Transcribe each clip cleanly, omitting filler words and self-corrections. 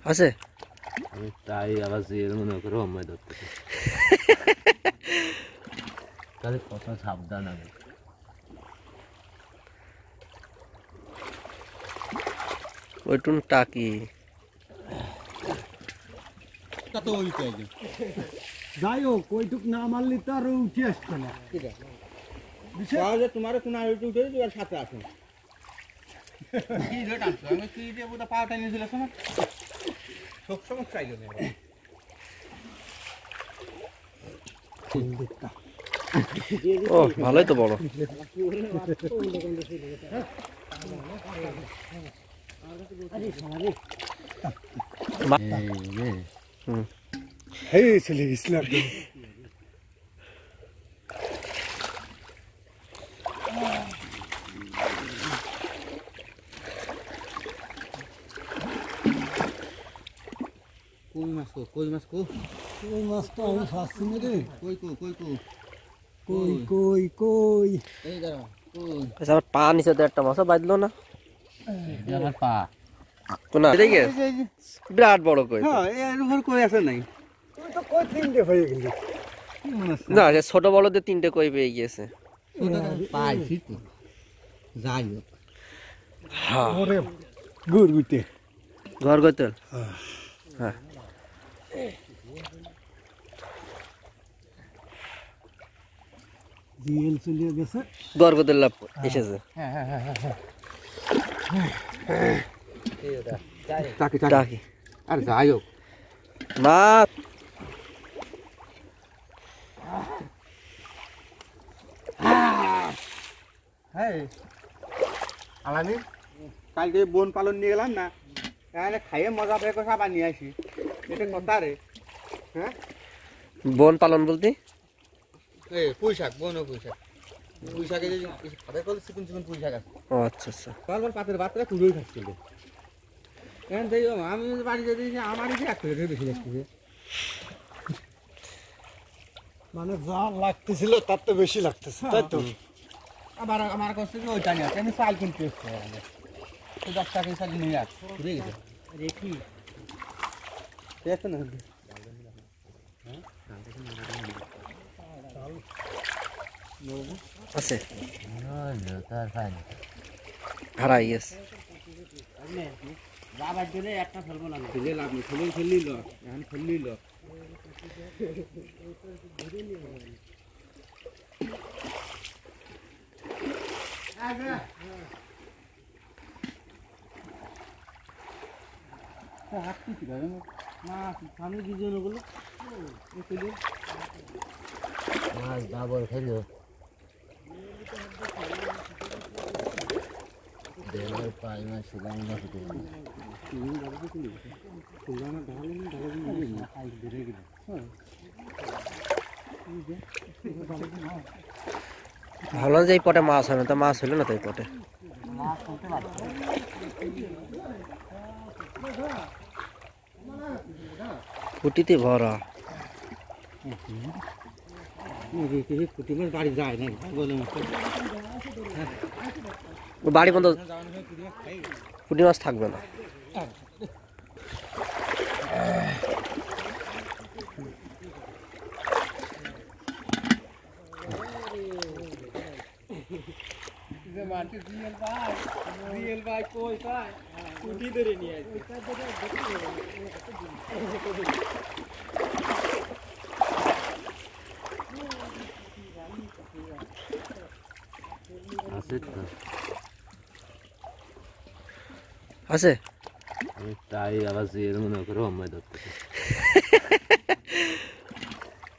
আছে আমি তাই আবার এর মনে করো অম্মাই ধরতে তাহলে কত সাবধান আমি ওইটুন টাকি কত ওইটাই যাই হোক ওইটুক না মারলি তো আর উঠে আসছে না তাহলে তোমার কোন আর উঠে আর সাথে আসো কি রেট আসছে আমি কি দিয়ে পুরো পাওয়াটা নিয়ে দিলাম না সব সময় চাইলো না ও ভালোই তো বড় এই চলে গেছিল কই মাছ তো আমি ফাঁসছি না রে কই এই দাঁড়া আমার পা নিচে তো একটা মাছও বাঁধলো না আমার পা কোনা দেখে বিরাট বড় কই হ্যাঁ এর উপর কই আছে নাই তুই তো কই তিনটে হয়ে গেলি না ছোট বড়দের তিনটে কই পেয়ে গিয়েছে পাইছি তো যাই হোক হ্যাঁ ওরে গুড়গুটে ঘর গোতল হ্যাঁ জিএল চলে গেছে ঘর গোতল এসেছে টাকি আর যাই হোক না হ্যাঁ আলামি কালকে বন পালন নিয়ে গেলাম না এখানে খাইয়ে মজা পেয়ে কথা আবার নিয়ে আসি এটা কথা রে হ্যাঁ বন পালন বলতে এই পুঁইশাক বন পুঁইশাকে যে খাবে কত চিকন পুঁইশাক আছে ও আচ্ছা আচ্ছা তারপর পাতের বাতরা কুড়োই খাচ্ছিল এখন তাই আমি বাড়ি যেতে আমারই যে এক প্লেটের বেশি লাগতেছে মানে যা লাগতেছিল তার তো বেশি লাগতেছে তাই তো আবার আমার কাছে যে ওইটা নিয়ে আমি চাল কিনতে এসছি তো 10 টাকা চাল নিয়ে আস ঘুরে গেছে রেখি দেখো না আছে তার ফাইন হারাই গেছে বাবার জন্য একটা ফেলবো না ফেলে লাভ নেই ফেললি ল এখন ফেললি ল মাছ ডাবল খেলো দেওয়ার পাই মাছ শুকানো না ভালো যে এই পটে মাছ হয় না তো মাছ হইলো না তো এই পটে ফুটিতে ভরা বাড়ি যায় না বাড়ি বন্ধ পুঁটি মাছ থাকবে না আছে আমি তাই আবার এর মনে করো অম্মাই ধরতে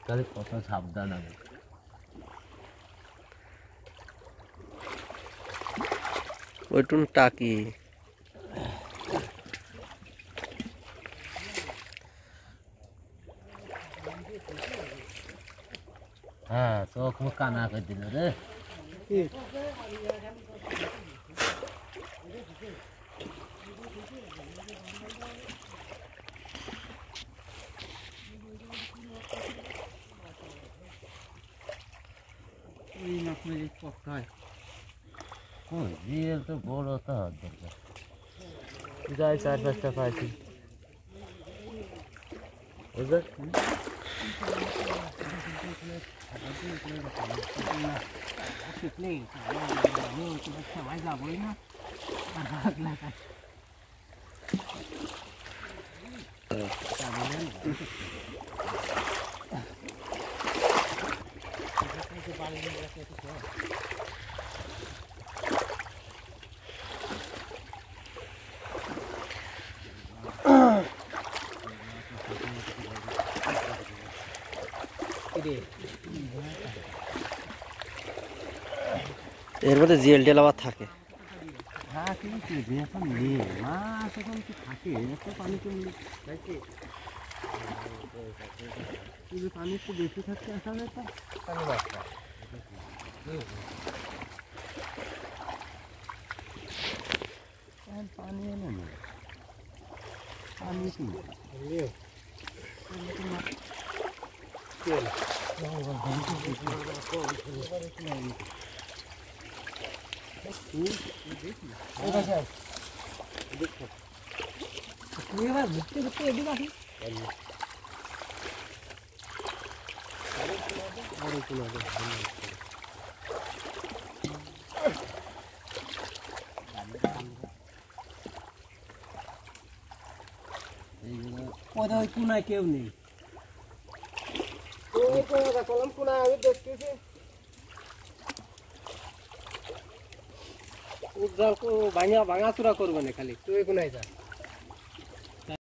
তাহলে কত সাবধান আমি ওইটুন টাকি হ্যাঁ চোখ মুখ কানা করে দিল রে এই মাছ মেরে পকায় ওই জিএল তো বড় তা দরকার যাই 4-5টা পাইছি বুঝলে এর মধ্যে জিএল টেল আবার থাকে হ্যাঁ কিন্তু যে এখন নেই মাছ এখন কি থাকে এত পানি তো খাইছে কিন্তু পানি একটু বেশি থাকছে আসলে তো পানি বাচ্চা পানি এলো না পানি কি ওই কোনায় কেউ নেই কলম কোনায় আমি দেখতেছি ভাঙা চূড়া করবে না খালি তুই কোনায় যা